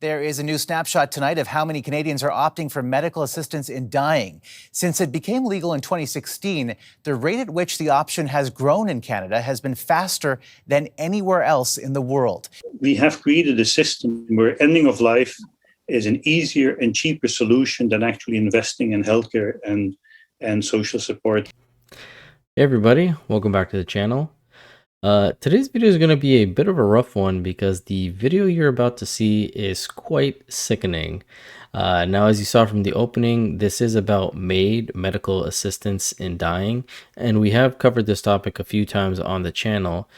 There is a new snapshot tonight of how many Canadians are opting for medical assistance in dying. Since it became legal in 2016, the rate at which the option has grown in Canada has been faster than anywhere else in the world. We have created a system where ending of life is an easier and cheaper solution than actually investing in healthcare and social support. Hey everybody, welcome back to the channel. Today's video is going to be a bit of a rough one because the video you're about to see is quite sickening. Now, as you saw from the opening, this is about MAiD, medical assistance in dying, and we have covered this topic a few times on the channel.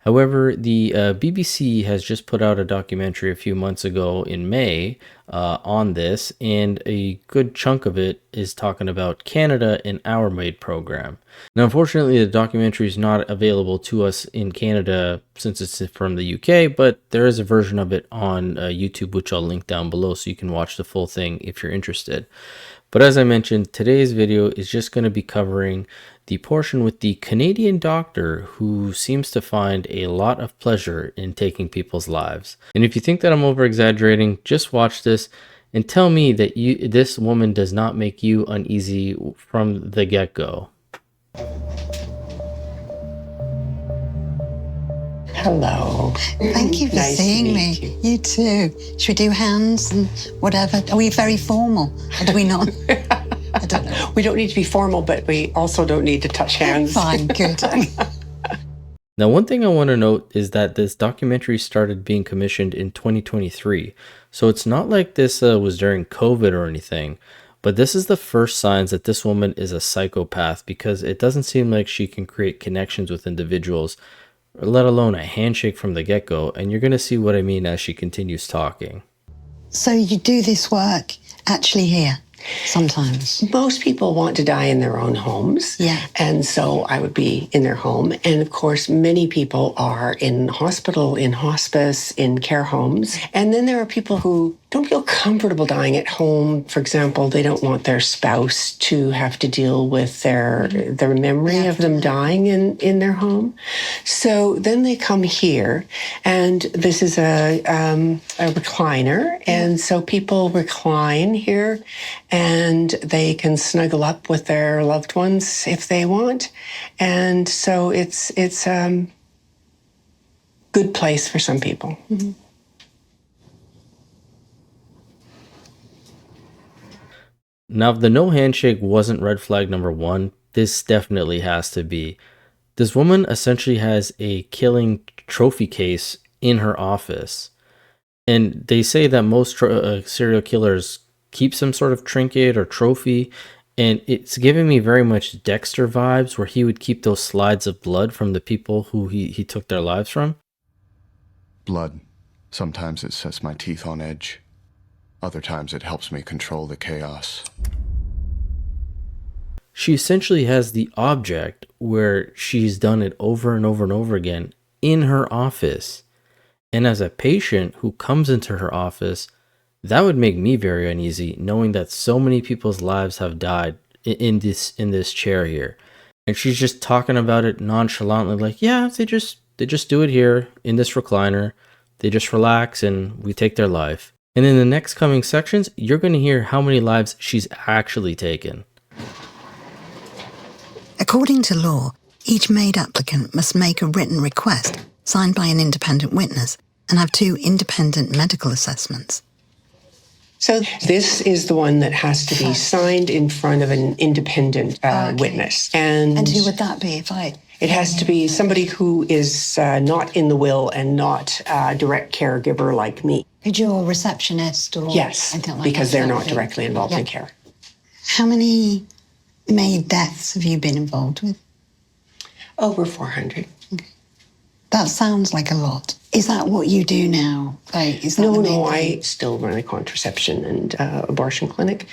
However, the BBC has just put out a documentary a few months ago in May on this, and a good chunk of it is talking about Canada and our MAiD program. Now, unfortunately, the documentary is not available to us in Canada since it's from the UK, but there is a version of it on YouTube, which I'll link down below so you can watch the full thing if you're interested. But as I mentioned, today's video is just going to be covering the portion with the Canadian doctor who seems to find a lot of pleasure in taking people's lives. And if you think that I'm over exaggerating, just watch this and tell me that this woman does not make you uneasy from the get-go. Hello. Thank you for seeing me. You too. Should we do hands and whatever? Are we very formal? Or do we not? I don't know. We don't need to be formal, but we also don't need to touch hands. Fine, good. Now, one thing I want to note is that this documentary started being commissioned in 2023. So it's not like this was during COVID or anything. But this is the first signs that this woman is a psychopath, because it doesn't seem like she can create connections with individuals, let alone a handshake from the get-go, and you're going to see what I mean as she continues talking. So you do this work actually here sometimes? Most people want to die in their own homes. Yeah. And so I would be in their home. And of course, many people are in hospital, in hospice, in care homes. And then there are people who don't feel comfortable dying at home. For example, they don't want their spouse to have to deal with their memory of them dying in their home. So then they come here, and this is a recliner. And so people recline here, and they can snuggle up with their loved ones if they want. And so it's a good place for some people. Mm-hmm. Now, if the no handshake wasn't red flag number one, this definitely has to be. This woman essentially has a killing trophy case in her office. And they say that most serial killers keep some sort of trinket or trophy. And it's giving me very much Dexter vibes, where he would keep those slides of blood from the people who he took their lives from. Blood. Sometimes it sets my teeth on edge. Other times it helps me control the chaos. She essentially has the object where she's done it over and over and over again in her office. And as a patient who comes into her office, that would make me very uneasy, knowing that so many people's lives have died in this chair here. And she's just talking about it nonchalantly, like, yeah, they just do it here in this recliner. They just relax and we take their life. And in the next coming sections, you're going to hear how many lives she's actually taken. According to law, each MAiD applicant must make a written request signed by an independent witness and have 2 independent medical assessments. So this is the one that has to be signed in front of an independent witness. And who would that be if I... It has to be somebody who is not in the will and not a direct caregiver like me. Could you a receptionist or... Yes, because they're not directly involved in care. How many MAiD deaths have you been involved with? Over 400. Okay. That sounds like a lot. Is that what you do now? Is that No, I still run a contraception and abortion clinic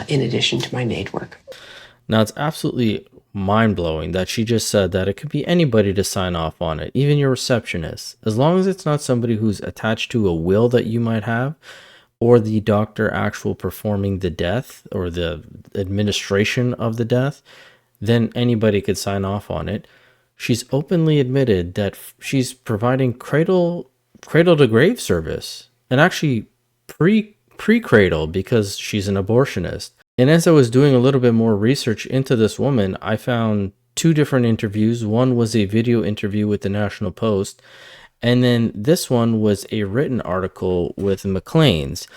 in addition to my MAiD work. Now, it's absolutely mind-blowing that she just said that it could be anybody to sign off on it, even your receptionist, as long as it's not somebody who's attached to a will that you might have, or the doctor actual performing the death or the administration of the death, then anybody could sign off on it. She's openly admitted that she's providing cradle to grave service. And actually, pre-cradle because she's an abortionist. And as I was doing a little bit more research into this woman, I found two different interviews. One was a video interview with the National Post, and then this one was a written article with Maclean's,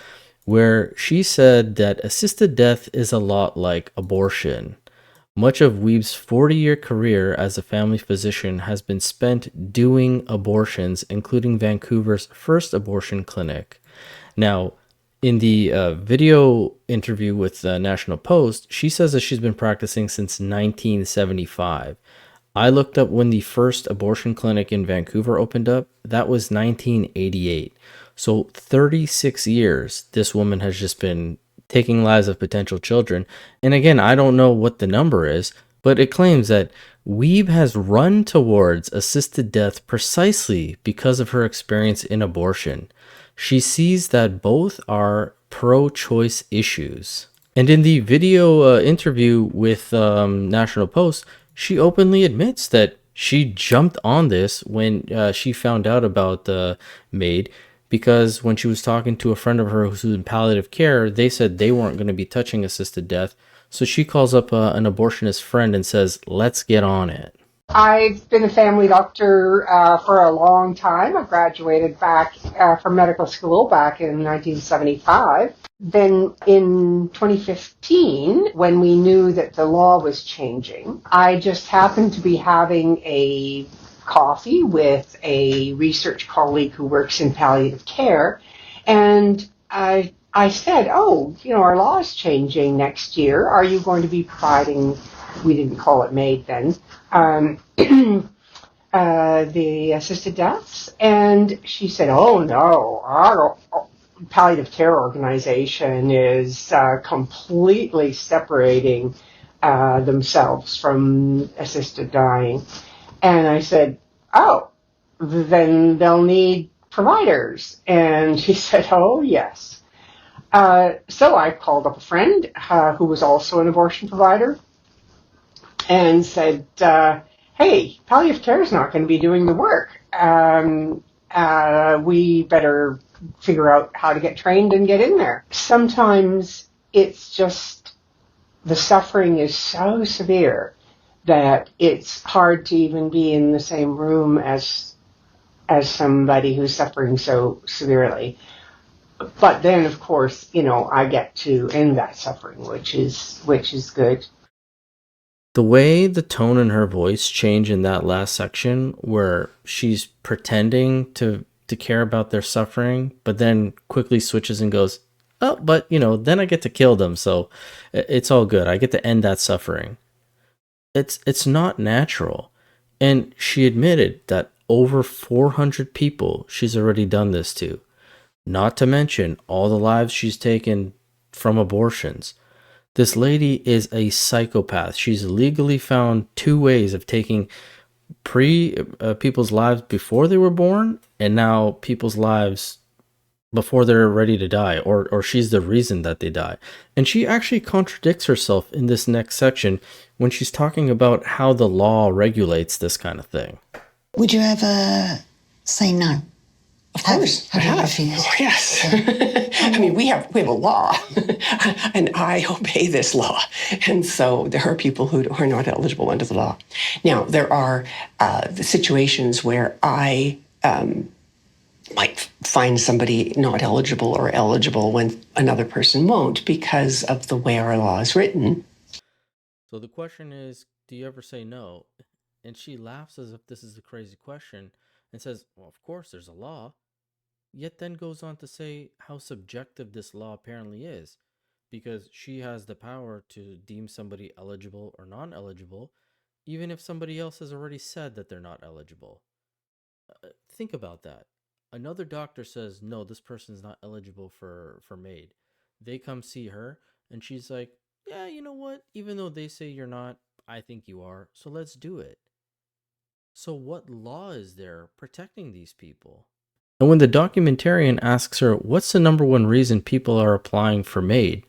where she said that assisted death is a lot like abortion. Much of Weeb's 40-year career as a family physician has been spent doing abortions, including Vancouver's first abortion clinic. Now, in the video interview with the National Post, she says that she's been practicing since 1975. I looked up when the first abortion clinic in Vancouver opened up. That was 1988. So 36 years, this woman has just been taking lives of potential children. And again, I don't know what the number is, but it claims that Weeb has run towards assisted death precisely because of her experience in abortion. She sees that both are pro-choice issues. And in the video interview with National Post, she openly admits that she jumped on this when she found out about MAiD, because when she was talking to a friend of hers who's in palliative care, they said they weren't going to be touching assisted death. So she calls up an abortionist friend and says, let's get on it. I've been a family doctor for a long time. I graduated back from medical school back in 1975. Then in 2015, when we knew that the law was changing, I just happened to be having a coffee with a research colleague who works in palliative care, and I said, oh, our law is changing next year. Are you going to be providing, we didn't call it MAiD then, the assisted deaths? And she said, oh, no, our palliative care organization is completely separating themselves from assisted dying. And I said, oh, then they'll need providers. And she said, oh, yes. So I called up a friend who was also an abortion provider and said, hey, palliative care is not going to be doing the work. We better figure out how to get trained and get in there. Sometimes it's just the suffering is so severe that it's hard to even be in the same room as somebody who's suffering so severely. But then, of course, I get to end that suffering, which is good. The way the tone in her voice changed in that last section, where she's pretending to care about their suffering, but then quickly switches and goes, oh, but then I get to kill them, so it's all good. I get to end that suffering. It's not natural. And she admitted that over 400 people she's already done this to. Not to mention all the lives she's taken from abortions. This lady is a psychopath. She's legally found 2 ways of taking people's lives before they were born, and now people's lives before they're ready to die, or she's the reason that they die. And she actually contradicts herself in this next section when she's talking about how the law regulates this kind of thing. Would you ever say no? Of course, I have. Oh, yes. I mean, we have a law, and I obey this law. And so there are people who are not eligible under the law. Now, there are the situations where I might find somebody not eligible or eligible when another person won't because of the way our law is written. So the question is, do you ever say no? And she laughs as if this is a crazy question and says, well, of course there's a law. Yet then goes on to say how subjective this law apparently is, because she has the power to deem somebody eligible or non-eligible, even if somebody else has already said that they're not eligible. Think about that. Another doctor says, no, this person's not eligible for MAiD. They come see her, and she's like, yeah, you know what? Even though they say you're not, I think you are, so let's do it. So what law is there protecting these people? And when the documentarian asks her, what's the number one reason people are applying for MAiD?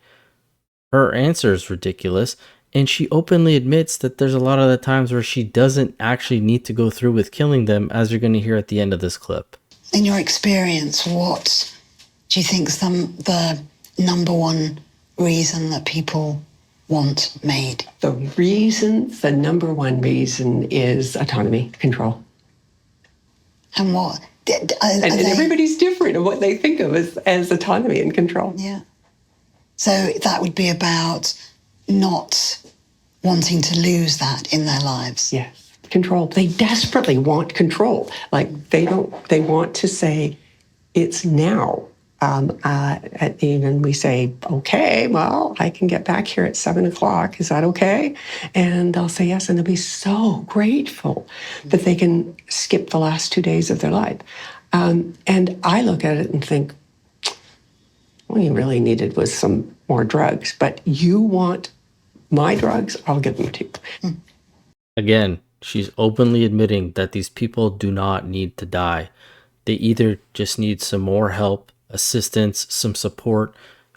Her answer is ridiculous, and she openly admits that there's a lot of the times where she doesn't actually need to go through with killing them, as you're going to hear at the end of this clip. In your experience, what do you think the number one reason that people want MAiD? The number one reason is autonomy, control. And what? And everybody's different in what they think of as autonomy and control. Yeah. So that would be about not wanting to lose that in their lives. Yes, control. They desperately want control. Like they want to say, it's now. And we say, okay, well, I can get back here at 7:00. Is that okay? And they'll say yes, and they'll be so grateful that they can skip the last 2 days of their life. And I look at it and think, all you really needed was some more drugs, but you want my drugs, I'll give them to you. Again, she's openly admitting that these people do not need to die. They either just need some more help, assistance, some support.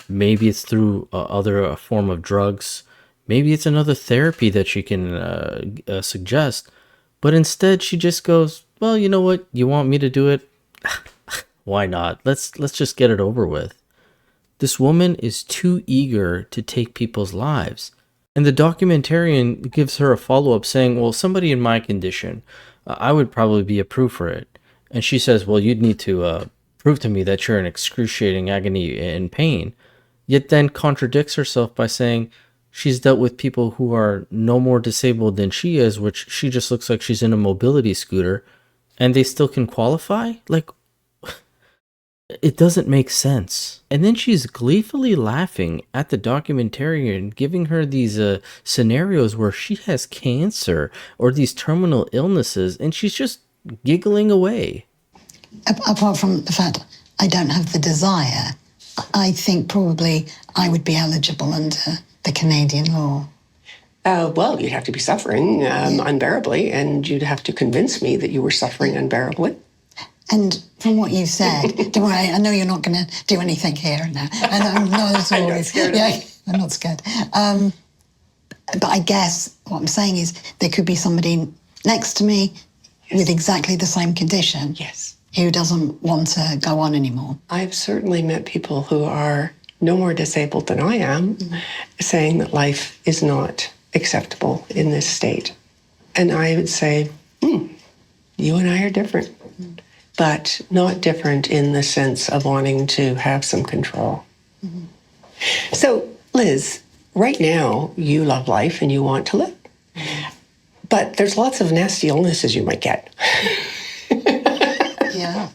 Maybe it's through a form of drugs. Maybe it's another therapy that she can suggest. But instead, she just goes, well, you know what? You want me to do it? Why not? Let's just get it over with. This woman is too eager to take people's lives. And the documentarian gives her a follow-up saying, well, somebody in my condition, I would probably be approved for it. And she says, well, you'd need to prove to me that you're in excruciating agony and pain. Yet then contradicts herself by saying she's dealt with people who are no more disabled than she is, which she just looks like she's in a mobility scooter, and they still can qualify? Like, it doesn't make sense. And then she's gleefully laughing at the documentarian, giving her these scenarios where she has cancer or these terminal illnesses, and she's just giggling away. Apart from the fact I don't have the desire, I think probably I would be eligible under the Canadian law. Well, you'd have to be suffering unbearably, and you'd have to convince me that you were suffering unbearably. And from what you've said, don't worry, I know you're not going to do anything here now. And I'm not at all. I'm not scared. Yeah, I'm not scared. But I guess what I'm saying is there could be somebody next to me with exactly the same condition. Yes. Who doesn't want to go on anymore. I've certainly met people who are no more disabled than I am, saying that life is not acceptable in this state. And I would say, you and I are different, but not different in the sense of wanting to have some control. So, Liz, right now you love life and you want to live, but there's lots of nasty illnesses you might get. Yeah.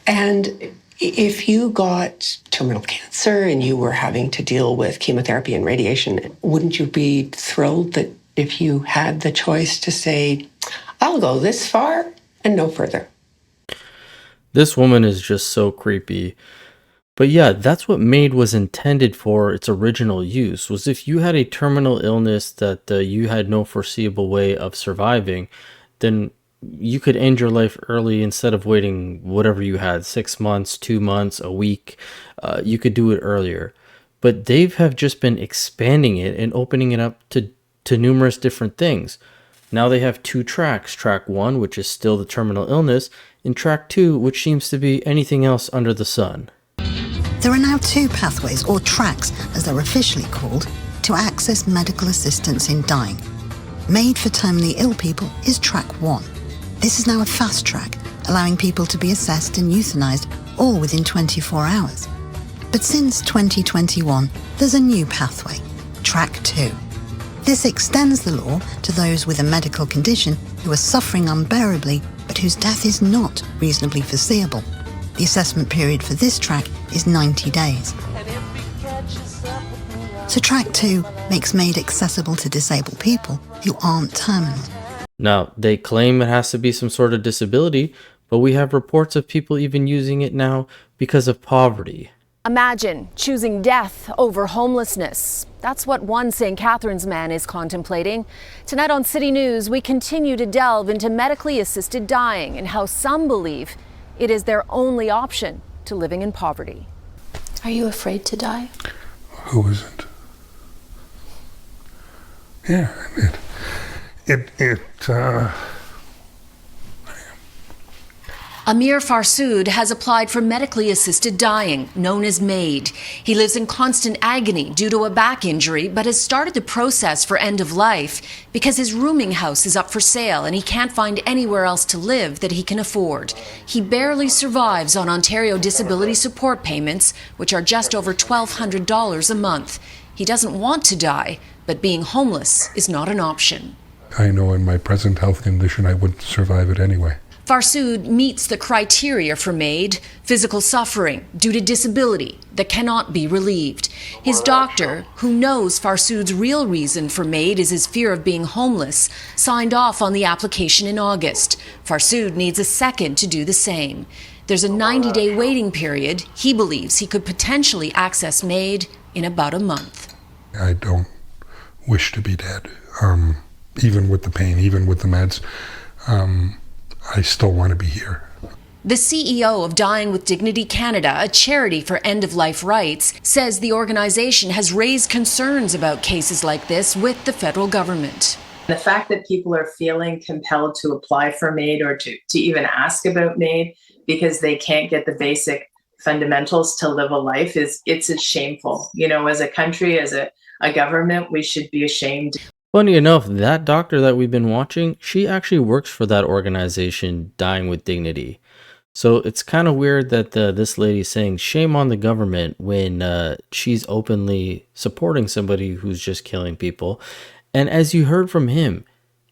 And if you got terminal cancer and you were having to deal with chemotherapy and radiation, wouldn't you be thrilled that if you had the choice to say, I'll go this far and no further? This woman is just so creepy. But yeah, that's what MAiD was intended for. Its original use was if you had a terminal illness that you had no foreseeable way of surviving, then you could end your life early instead of waiting whatever you had, 6 months, 2 months, a week. You could do it earlier. But they have just been expanding it and opening it up to numerous different things. Now they have 2 tracks. Track 1, which is still the terminal illness, and track 2, which seems to be anything else under the sun. There are now 2 pathways, or tracks as they're officially called, to access medical assistance in dying. MAiD for terminally ill people is track 1. This is now a fast track, allowing people to be assessed and euthanized all within 24 hours. But since 2021, there's a new pathway, track 2. This extends the law to those with a medical condition who are suffering unbearably, but whose death is not reasonably foreseeable. The assessment period for this track is 90 days. So track 2 makes MAiD accessible to disabled people who aren't terminal. Now, they claim it has to be some sort of disability, but we have reports of people even using it now because of poverty. Imagine choosing death over homelessness. That's what one St. Catharines man is contemplating. Tonight on City News, we continue to delve into medically assisted dying and how some believe it is their only option to living in poverty. Are you afraid to die? Who isn't? Yeah, Amir Farsood has applied for medically assisted dying, known as MAiD. He lives in constant agony due to a back injury, but has started the process for end of life because his rooming house is up for sale and he can't find anywhere else to live that he can afford. He barely survives on Ontario disability support payments, which are just over $1,200 a month. He doesn't want to die, but being homeless is not an option. I know in my present health condition I wouldn't survive it anyway. Farsood meets the criteria for MAiD, physical suffering due to disability that cannot be relieved. His doctor, who knows Farsood's real reason for MAiD is his fear of being homeless, signed off on the application in August. Farsood needs a second to do the same. There's a 90-day waiting period. He believes he could potentially access MAiD in about a month. I don't wish to be dead, even with the pain, even with the meds. I still want to be here. The CEO of Dying with Dignity Canada, a charity for end-of-life rights, says the organization has raised concerns about cases like this with the federal government. The fact that people are feeling compelled to apply for MAiD or to even ask about MAiD because they can't get the basic fundamentals to live a life it's shameful. You know, as a country, as a government, we should be ashamed. Funny enough, that doctor that we've been watching, she actually works for that organization, Dying with Dignity. So it's kind of weird that this lady's saying shame on the government when she's openly supporting somebody who's just killing people. And as you heard from him,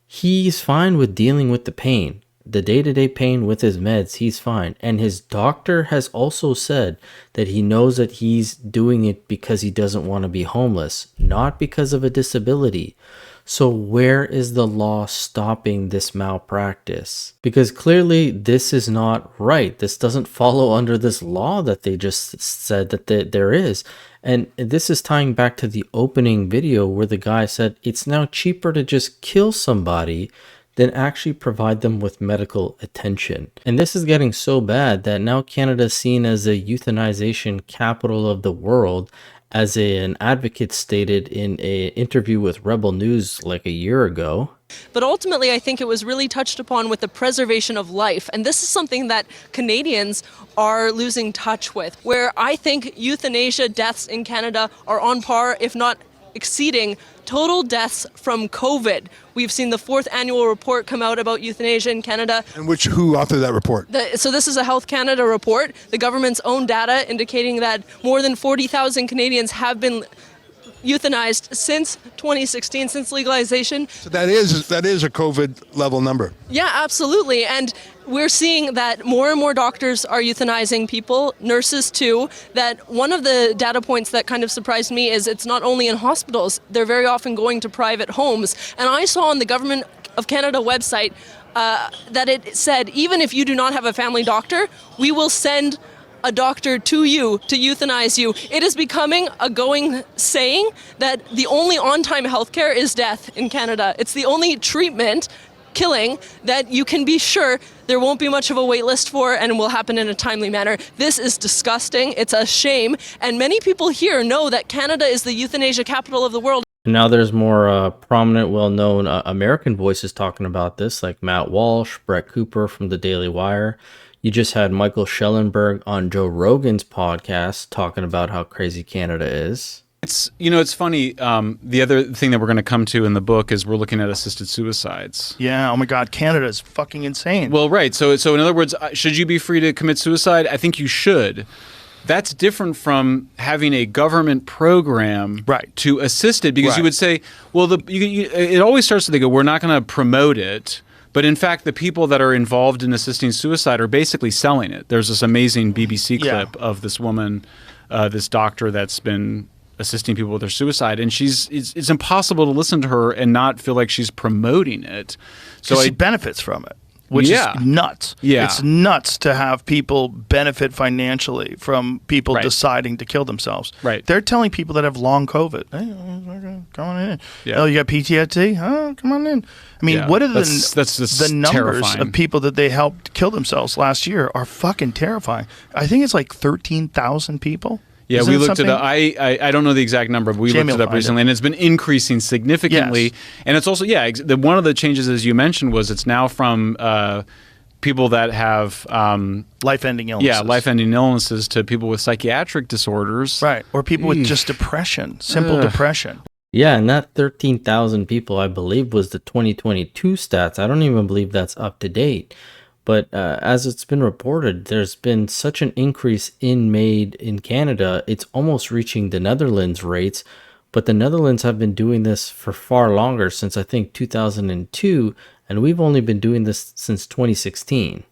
he's fine with dealing with the pain. The day-to-day pain with his meds, he's fine. And his doctor has also said that he knows that he's doing it because he doesn't want to be homeless, not because of a disability. So where is the law stopping this malpractice? Because clearly this is not right. This doesn't follow under this law that they just said that there is. And this is tying back to the opening video where the guy said it's now cheaper to just kill somebody than actually provide them with medical attention. And this is getting so bad that now Canada is seen as a euthanization capital of the world, as an advocate stated in an interview with Rebel News like a year ago. But ultimately, I think it was really touched upon with the preservation of life. And this is something that Canadians are losing touch with, where I think euthanasia deaths in Canada are on par, if not exceeding, total deaths from COVID. We've seen the 4th annual report come out about euthanasia in Canada. And who authored that report? So this is a Health Canada report, the government's own data indicating that more than 40,000 Canadians have been euthanized since 2016, since legalization. So that is a COVID level number. Yeah, absolutely. And we're seeing that more and more doctors are euthanizing people, nurses too, that one of the data points that kind of surprised me is it's not only in hospitals, they're very often going to private homes. And I saw on the Government of Canada website that it said, even if you do not have a family doctor, we will send a doctor to you to euthanize you. It is becoming a going saying that the only on-time healthcare is death in Canada. It's the only treatment, killing, that you can be sure there won't be much of a wait list for and will happen in a timely manner. This is disgusting. It's a shame. And many people here know that Canada is the euthanasia capital of the world. Now there's more prominent, well-known American voices talking about this, like Matt Walsh, Brett Cooper from the Daily Wire. You just had Michael Schellenberg on Joe Rogan's podcast talking about how crazy Canada is. It's funny. The other thing that we're going to come to in the book is we're looking at assisted suicides. Yeah. Oh my God, Canada is fucking insane. Well, right. So in other words, should you be free to commit suicide? I think you should. That's different from having a government program to assist it, because you would say, well, it always starts to we're not going to promote it. But in fact, the people that are involved in assisting suicide are basically selling it. There's this amazing BBC clip of this woman, this doctor that's been assisting people with their suicide, and it's impossible to listen to her and not feel like she's promoting it. So she benefits from it, which is nuts. Yeah. It's nuts to have people benefit financially from people deciding to kill themselves. Right. They're telling people that have long COVID, hey, come on in. Yeah. Oh, you got PTSD? Oh, come on in. I mean, what are the numbers terrifying. of people that they helped kill themselves last year are fucking terrifying. I think it's like 13,000 people. Yeah, Isn't we it looked something? it up. I don't know the exact number, but we looked it up recently, and it's been increasing significantly. Yes. And it's also, one of the changes, as you mentioned, was it's now from people that have life-ending illnesses. Yeah, life-ending illnesses to people with psychiatric disorders. Right, or people with just depression, simple depression. Yeah, and that 13,000 people, I believe, was the 2022 stats. I don't even believe that's up to date. But as it's been reported, there's been such an increase in MAiD in Canada, it's almost reaching the Netherlands rates. But the Netherlands have been doing this for far longer, since I think 2002, and we've only been doing this since 2016.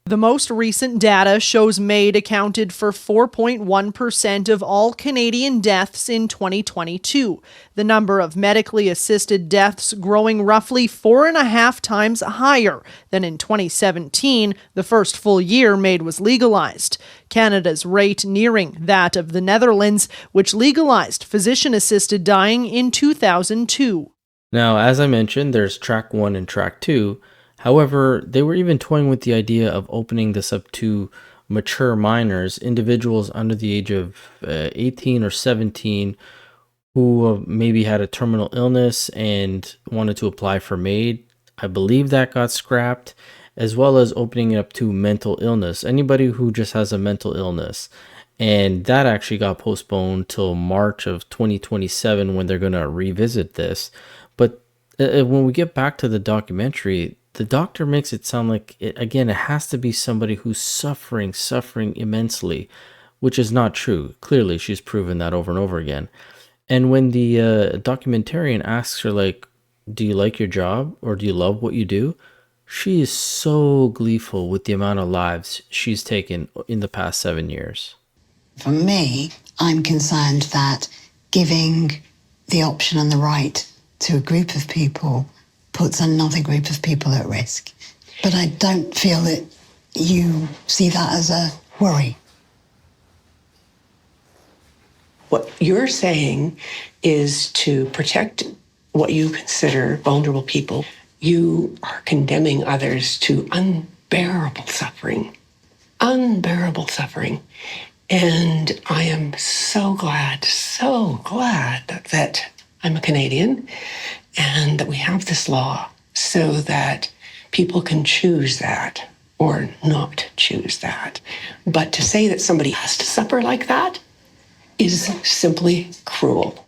The most recent data shows MAiD accounted for 4.1% of all Canadian deaths in 2022, the number of medically assisted deaths growing roughly 4.5 times higher than in 2017, the first full year MAiD was legalized. Canada's rate nearing that of the Netherlands, which legalized physician-assisted dying in 2002. Now, as I mentioned, there's track 1 and track 2. However, they were even toying with the idea of opening this up to mature minors, individuals under the age of 18 or 17 who maybe had a terminal illness and wanted to apply for MAiD. I believe that got scrapped, as well as opening it up to mental illness, anybody who just has a mental illness. And that actually got postponed till March of 2027 when they're going to revisit this. But when we get back to the documentary, the doctor makes it sound like, it has to be somebody who's suffering immensely, which is not true. Clearly, she's proven that over and over again. And when the documentarian asks her, like, do you like your job or do you love what you do? She is so gleeful with the amount of lives she's taken in the past 7 years. For me, I'm concerned that giving the option and the right to a group of people puts another group of people at risk. But I don't feel that you see that as a worry. What you're saying is to protect what you consider vulnerable people. You are condemning others to unbearable suffering. Unbearable suffering. And I am so glad that I'm a Canadian and that we have this law so that people can choose that or not choose that. But to say that somebody has to suffer like that is simply cruel.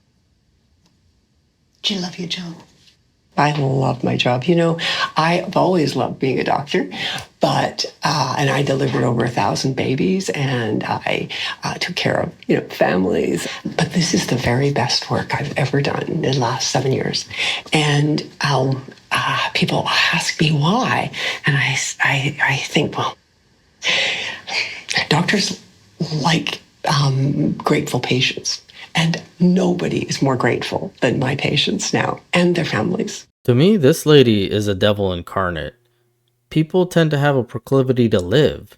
Do you love your job? I love my job. You know, I've always loved being a doctor, but, and I delivered over 1,000 babies and I took care of, families. But this is the very best work I've ever done in the last 7 years. And people ask me why. And I think, well, doctors like grateful patients. And nobody is more grateful than my patients now and their families. To me, this lady is a devil incarnate. People tend to have a proclivity to live,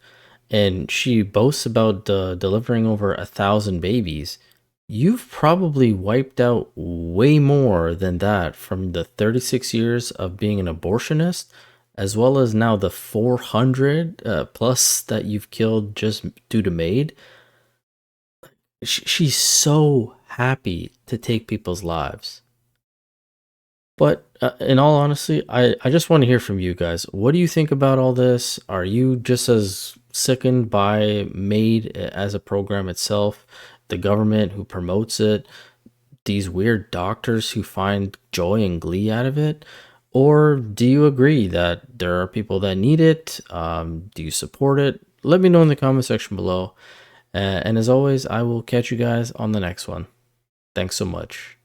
and she boasts about delivering over 1,000 babies. You've probably wiped out way more than that from the 36 years of being an abortionist, as well as now the 400 plus that you've killed just due to MAiD. She's so happy to take people's lives. But in all honesty, I just want to hear from you guys. What do you think about all this? Are you just as sickened by MAiD as a program itself, the government who promotes it, these weird doctors who find joy and glee out of it? Or do you agree that there are people that need it? Do you support it? Let me know in the comment section below. And as always, I will catch you guys on the next one. Thanks so much.